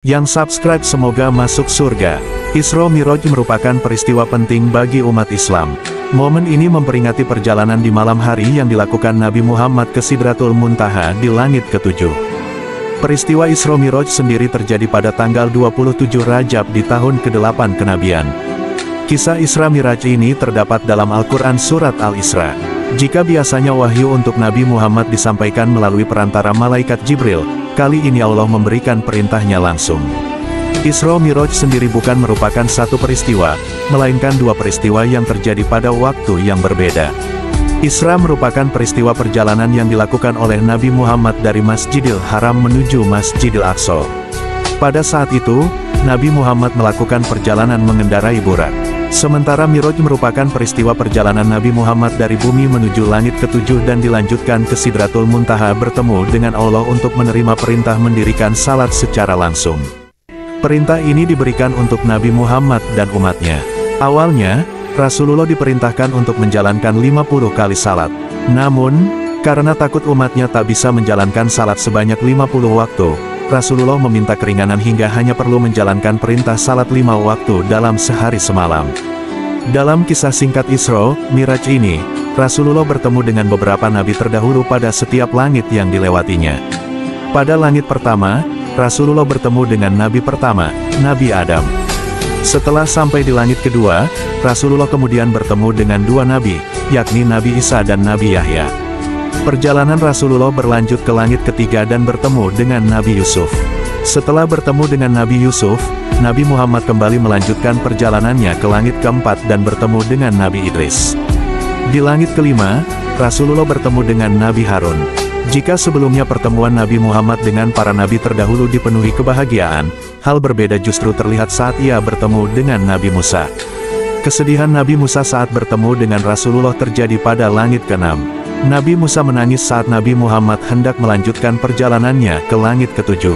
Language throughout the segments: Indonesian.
Yang subscribe semoga masuk surga. Isra Mi'raj merupakan peristiwa penting bagi umat Islam. Momen ini memperingati perjalanan di malam hari yang dilakukan Nabi Muhammad ke Sidratul Muntaha di langit ke-7. Peristiwa Isra Mi'raj sendiri terjadi pada tanggal 27 Rajab di tahun ke-8 kenabian. Kisah Isra Mi'raj ini terdapat dalam Al-Quran Surat Al-Isra. Jika biasanya wahyu untuk Nabi Muhammad disampaikan melalui perantara malaikat Jibril, kali ini Allah memberikan perintahnya langsung. Isra Mi'raj sendiri bukan merupakan satu peristiwa, melainkan dua peristiwa yang terjadi pada waktu yang berbeda. Isra merupakan peristiwa perjalanan yang dilakukan oleh Nabi Muhammad dari Masjidil Haram menuju Masjidil Aqsa. Pada saat itu, Nabi Muhammad melakukan perjalanan mengendarai burak. Sementara Mi'raj merupakan peristiwa perjalanan Nabi Muhammad dari bumi menuju langit ke-7 dan dilanjutkan ke Sidratul Muntaha bertemu dengan Allah untuk menerima perintah mendirikan salat secara langsung. Perintah ini diberikan untuk Nabi Muhammad dan umatnya. Awalnya, Rasulullah diperintahkan untuk menjalankan 50 kali salat. Namun, karena takut umatnya tak bisa menjalankan salat sebanyak 50 waktu, Rasulullah meminta keringanan hingga hanya perlu menjalankan perintah salat 5 waktu dalam sehari semalam. Dalam kisah singkat Isra Mi'raj ini, Rasulullah bertemu dengan beberapa nabi terdahulu pada setiap langit yang dilewatinya. Pada langit pertama, Rasulullah bertemu dengan nabi pertama, Nabi Adam. Setelah sampai di langit kedua, Rasulullah kemudian bertemu dengan dua nabi, yakni Nabi Isa dan Nabi Yahya. Perjalanan Rasulullah berlanjut ke langit ketiga dan bertemu dengan Nabi Yusuf. Setelah bertemu dengan Nabi Yusuf, Nabi Muhammad kembali melanjutkan perjalanannya ke langit keempat dan bertemu dengan Nabi Idris. Di langit kelima, Rasulullah bertemu dengan Nabi Harun. Jika sebelumnya pertemuan Nabi Muhammad dengan para nabi terdahulu dipenuhi kebahagiaan, hal berbeda justru terlihat saat ia bertemu dengan Nabi Musa. Kesedihan Nabi Musa saat bertemu dengan Rasulullah terjadi pada langit ke-6. Nabi Musa menangis saat Nabi Muhammad hendak melanjutkan perjalanannya ke langit ke-7.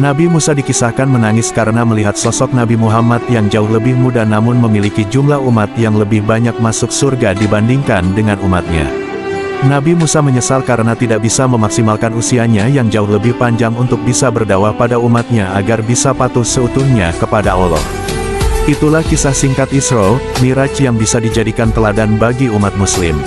Nabi Musa dikisahkan menangis karena melihat sosok Nabi Muhammad yang jauh lebih muda namun memiliki jumlah umat yang lebih banyak masuk surga dibandingkan dengan umatnya. Nabi Musa menyesal karena tidak bisa memaksimalkan usianya yang jauh lebih panjang untuk bisa berdakwah pada umatnya agar bisa patuh seutuhnya kepada Allah. Itulah kisah singkat Isra Mi'raj yang bisa dijadikan teladan bagi umat muslim.